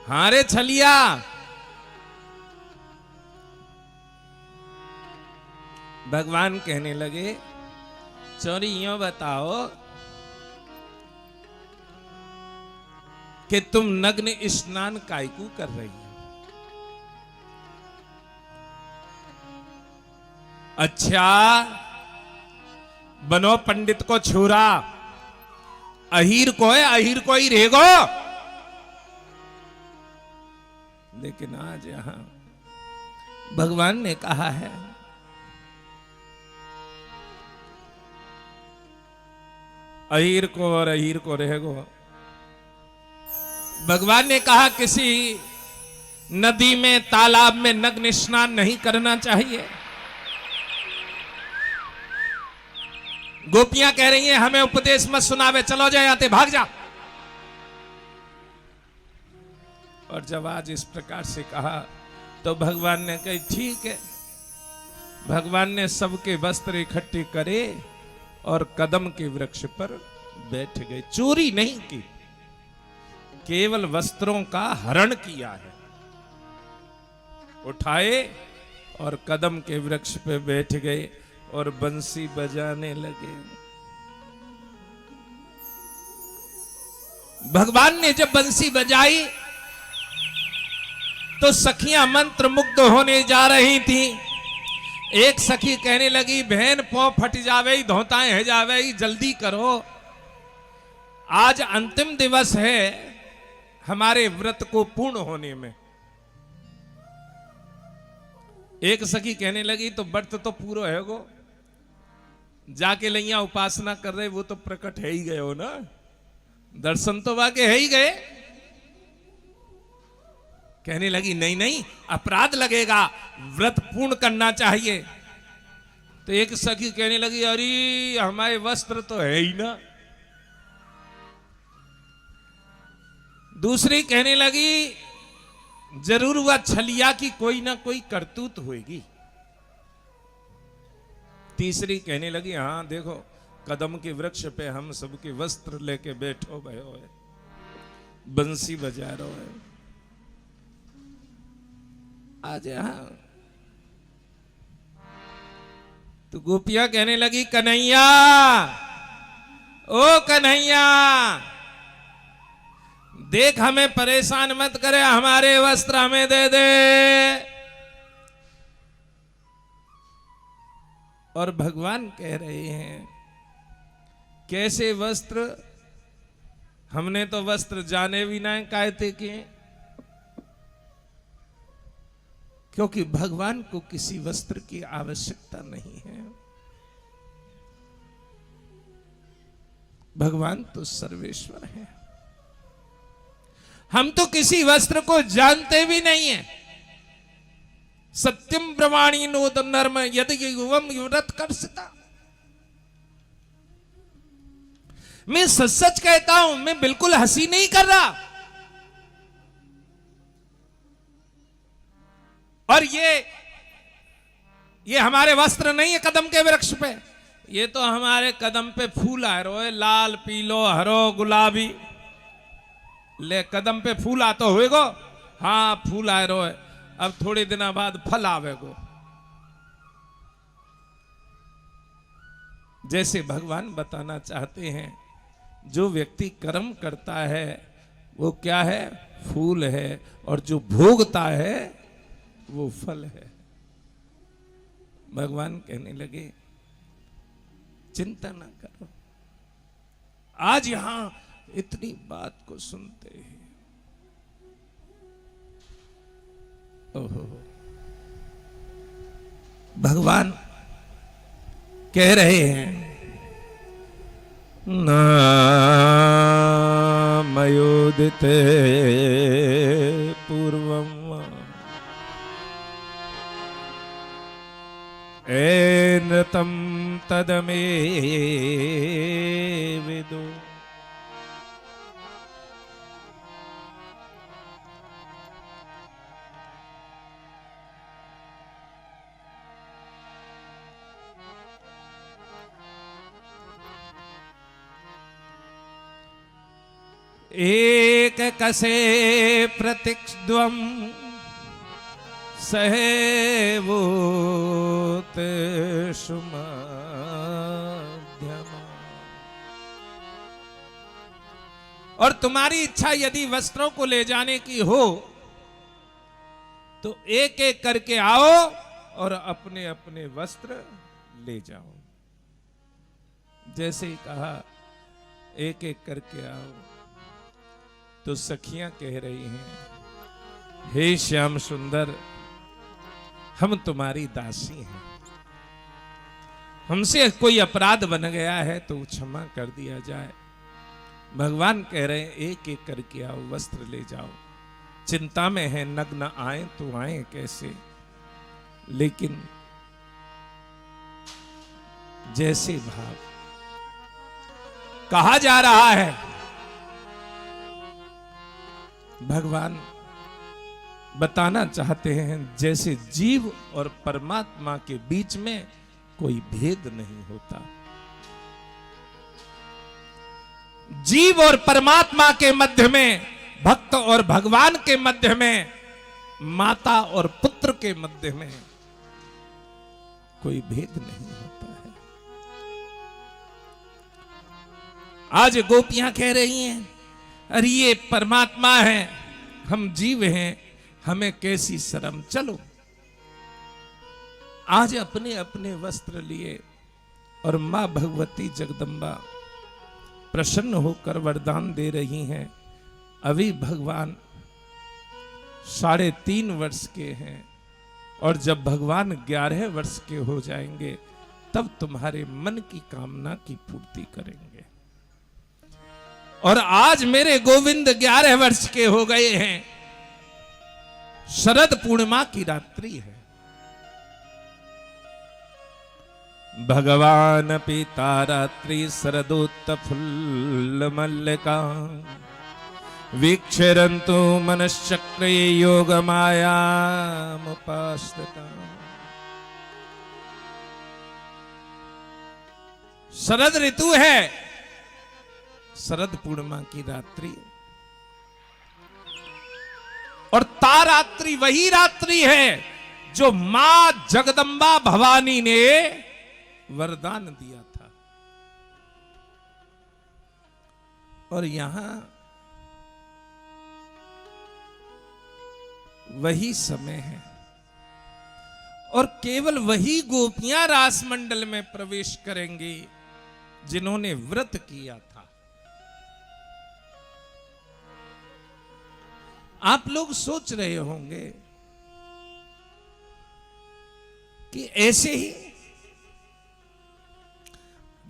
हाँ रे छलिया। भगवान कहने लगे चोरी यूं बताओ कि तुम नग्न स्नान कायकू कर रही हो। अच्छा, बनो पंडित को छुरा, अहीर को है, अहीर को ही रहेगो। लेकिन आज यहां भगवान ने कहा है अहीर को और अहीर को रहेगो। भगवान ने कहा किसी नदी में, तालाब में नग्न स्नान नहीं करना चाहिए। गोपियां कह रही हैं हमें उपदेश मत सुनावे, चलो जाए आते, भाग जा। और जब आज इस प्रकार से कहा तो भगवान ने कही ठीक है। भगवान ने सबके वस्त्र इकट्ठे करे और कदम के वृक्ष पर बैठ गए। चोरी नहीं की, केवल वस्त्रों का हरण किया है। उठाए और कदम के वृक्ष पे बैठ गए और बंसी बजाने लगे। भगवान ने जब बंसी बजाई तो सखियां मंत्र मुग्ध होने जा रही थी। एक सखी कहने लगी बहन पौ फट जावे, धोताएं है जावे, जल्दी करो, आज अंतिम दिवस है हमारे व्रत को पूर्ण होने में। एक सखी कहने लगी तो व्रत तो पूरा है गो, जाके लैया उपासना कर रहे वो तो प्रकट है ही गए हो ना, दर्शन तो वाके है ही गए। कहने लगी नहीं नहीं अपराध लगेगा, व्रत पूर्ण करना चाहिए। तो एक सखी कहने लगी अरे हमारे वस्त्र तो है ही ना। दूसरी कहने लगी जरूर वह छलिया की कोई ना कोई करतूत होगी। तीसरी कहने लगी हाँ देखो कदम के वृक्ष पे हम सबके वस्त्र लेके बैठो भयो है, बंसी बजा रहे है। आज यहां तो गोपियां कहने लगी कन्हैया, ओ कन्हैया देख हमें परेशान मत करे, हमारे वस्त्र हमें दे दे। और भगवान कह रहे हैं कैसे वस्त्र, हमने तो वस्त्र जाने भी ना कहते कि, क्योंकि भगवान को किसी वस्त्र की आवश्यकता नहीं है। भगवान तो सर्वेश्वर है। हम तो किसी वस्त्र को जानते भी नहीं है। सत्यम ब्रह्माणी नोद नर्म यदि युवम युवरत कर्षता। मैं सच सच कहता हूं, मैं बिल्कुल हंसी नहीं कर रहा। और ये हमारे वस्त्र नहीं है कदम के वृक्ष पे, ये तो हमारे कदम पे फूल आ रहे, लाल पीलो हरो गुलाबी। ले कदम पे फूल आता होएगो, हाँ फूल आ रहे, अब थोड़े दिन बाद फल आवेगो। जैसे भगवान बताना चाहते हैं जो व्यक्ति कर्म करता है वो क्या है, फूल है, और जो भोगता है वो फल है। भगवान कहने लगे चिंता ना करो। आज यहां इतनी बात को सुनते हैं, ओहो भगवान कह रहे हैं नामयोदिते पूर्वम एनतम तदमे विदु। एक कसे प्रतिक्ष्वम सहेवोत सुमध्यमा। और तुम्हारी इच्छा यदि वस्त्रों को ले जाने की हो तो एक एक करके आओ और अपने अपने वस्त्र ले जाओ। जैसे ही कहा एक एक करके आओ तो सखियां कह रही हैं, हे श्याम सुंदर, हम तुम्हारी दासी हैं, हमसे कोई अपराध बन गया है तो क्षमा कर दिया जाए। भगवान कह रहे हैं एक एक करके आओ, वस्त्र ले जाओ। चिंता में है, नग्न आए तो आए कैसे। लेकिन जैसे भाव कहा जा रहा है, भगवान बताना चाहते हैं जैसे जीव और परमात्मा के बीच में कोई भेद नहीं होता। जीव और परमात्मा के मध्य में, भक्त और भगवान के मध्य में, माता और पुत्र के मध्य में कोई भेद नहीं होता है। आज गोपियां कह रही हैं, अरे ये परमात्मा है, हम जीव हैं, हमें कैसी शर्म। चलो आज अपने अपने वस्त्र लिए और मां भगवती जगदम्बा प्रसन्न होकर वरदान दे रही हैं। अभी भगवान 3.5 वर्ष के हैं और जब भगवान 11 वर्ष के हो जाएंगे तब तुम्हारे मन की कामना की पूर्ति करेंगे। और आज मेरे गोविंद 11 वर्ष के हो गए हैं। शरद पूर्णिमा की रात्रि है। भगवान पिता रात्रि शरदोत्तफुल्ल मल्लिका वीक्षरन्तु मनश्चक्रे योग मायामुपाश्रिता। शरद ऋतु है, शरद पूर्णिमा की रात्रि, और तारात्रि वही रात्रि है जो मां जगदम्बा भवानी ने वरदान दिया था। और यहां वही समय है और केवल वही गोपियां रास मंडल में प्रवेश करेंगी जिन्होंने व्रत किया था। आप लोग सोच रहे होंगे कि ऐसे ही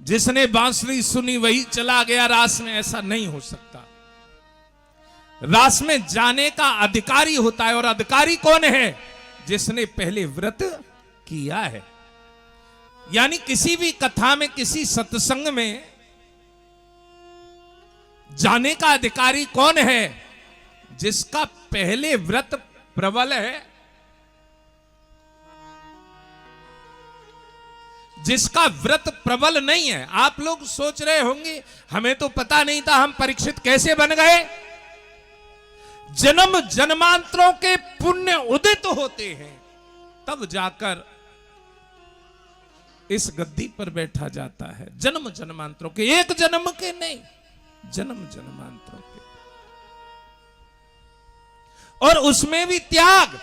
जिसने बांसुरी सुनी वही चला गया रास में, ऐसा नहीं हो सकता। रास में जाने का अधिकारी होता है, और अधिकारी कौन है? जिसने पहले व्रत किया है। यानी किसी भी कथा में, किसी सत्संग में जाने का अधिकारी कौन है? जिसका पहले व्रत प्रबल है, जिसका व्रत प्रबल नहीं है। आप लोग सोच रहे होंगे हमें तो पता नहीं था, हम परीक्षित कैसे बन गए? जन्म जन्मांतरों के पुण्य उदित होते हैं, तब जाकर इस गद्दी पर बैठा जाता है। जन्म जन्मांतरों के, एक जन्म के नहीं, जन्म जन्मांतरों के। और उसमें भी त्याग।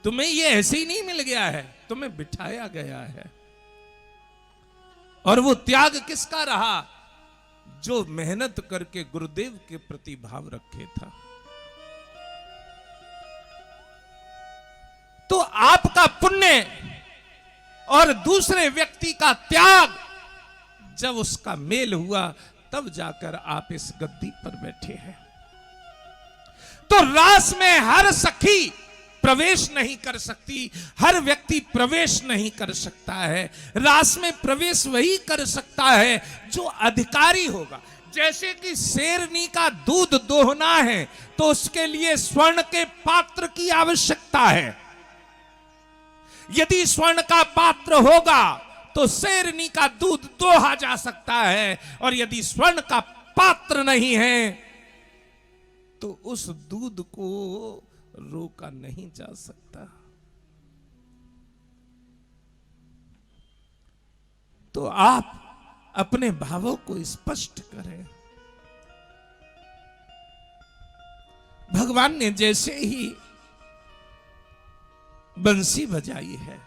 तुम्हें ये ऐसे ही नहीं मिल गया है, तुम्हें बिठाया गया है। और वो त्याग किसका रहा? जो मेहनत करके गुरुदेव के प्रति भाव रखे था। तो आपका पुण्य और दूसरे व्यक्ति का त्याग जब उसका मेल हुआ, तब जाकर आप इस गद्दी पर बैठे हैं। तो रास में हर सखी प्रवेश नहीं कर सकती, हर व्यक्ति प्रवेश नहीं कर सकता है। रास में प्रवेश वही कर सकता है जो अधिकारी होगा। जैसे कि शेरनी का दूध दोहना है तो उसके लिए स्वर्ण के पात्र की आवश्यकता है। यदि स्वर्ण का पात्र होगा तो तो शेरनी का दूध दोहा जा सकता है, और यदि स्वर्ण का पात्र नहीं है तो उस दूध को रोका नहीं जा सकता। तो आप अपने भावों को स्पष्ट करें। भगवान ने जैसे ही बंसी बजाई है,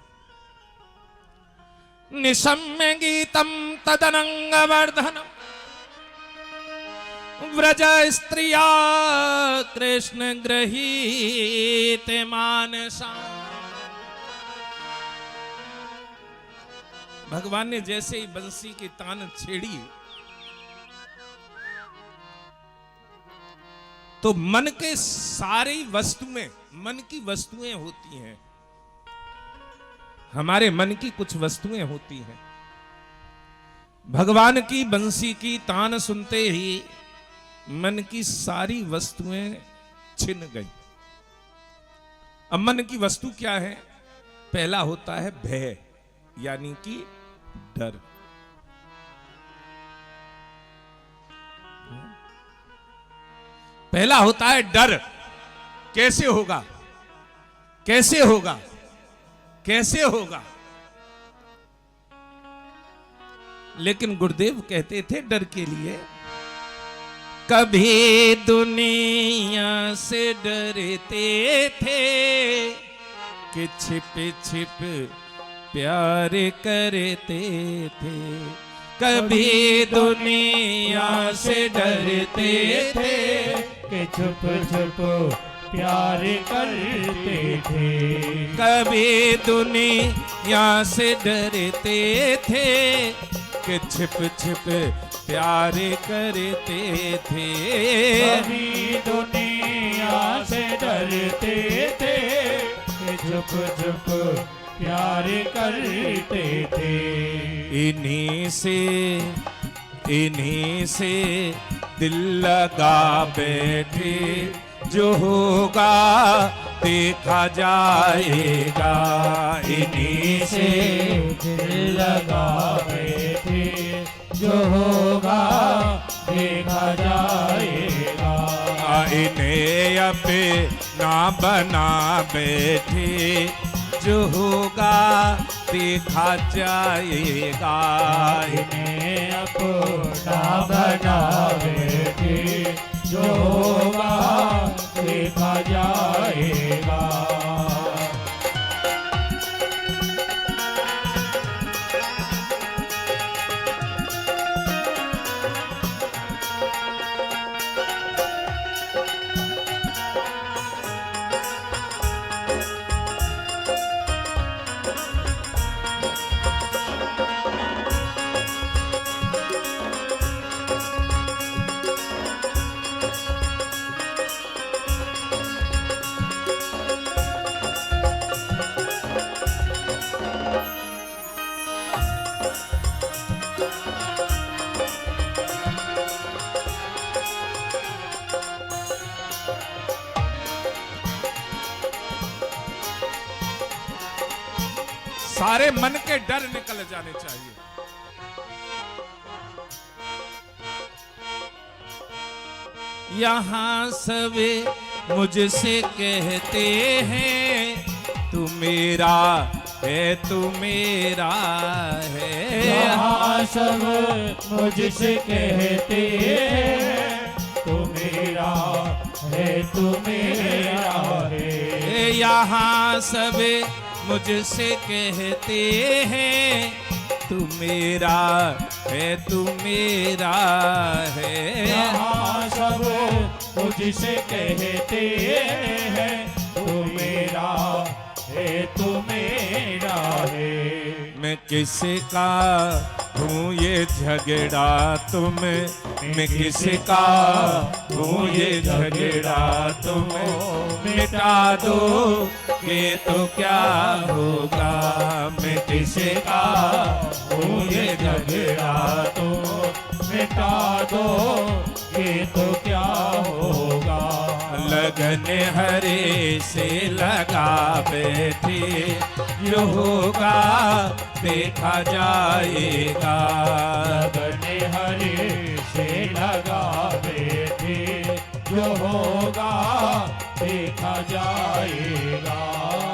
निशम्य गीतम तदनंग वर्धनम व्रज स्त्रिया कृष्ण गृहीत मानसा। भगवान ने जैसे ही बंसी की तान छेड़ी तो मन के सारी वस्तुएं, मन की वस्तुएं होती हैं, हमारे मन की कुछ वस्तुएं होती हैं। भगवान की बंसी की तान सुनते ही मन की सारी वस्तुएं छिन गई। अब मन की वस्तु क्या है? पहला होता है भय, यानी कि डर। पहला होता है डर। कैसे होगा, कैसे होगा, कैसे होगा? लेकिन गुरुदेव कहते थे डर के लिए, कभी दुनिया से डरते थे कि छिप छिप प्यार करते थे। कभी दुनिया से डरते थे कि छुप छुप प्यार करते थे। कभी दुनिया से डरते थे कि छिप छिप प्यार करते थे। कभी दुनिया से डरते थे कि छुप छुप प्यार करते थे। इन्हीं से दिल लगा बैठे, जो होगा देखा जाएगा। इन्हीं से दिल लगा बैठे, जो होगा देखा जाएगा। इन्हें अपना बना बैठे, जो होगा देखा जाएगा। इन्हें अपना बना बैठे, जो होगा देखा जाएगा। सारे मन के डर निकल जाने चाहिए। यहाँ सब मुझसे कहते हैं तू मेरा है, तू मेरा है। यहाँ सब मुझसे कहते हैं तू मेरा है, तू मेरा है। यहाँ सब मुझसे कहते हैं तू मेरा है, तू मेरा है। यहाँ सब मुझसे कहते हैं तू मेरा है, तू मेरा है। मैं किसका हूँ ये झगड़ा तुम, मैं किसका हूँ ये झगड़ा तुम मिटा दो के तो क्या होगा। मैं किसका हूँ ये झगड़ा तो मिटा दो, ये तो क्या होगा। लगन हरे से लगा बैठे, जो होगा देखा जाएगा। लगन हरे से लगा बैठे, जो होगा देखा जाएगा।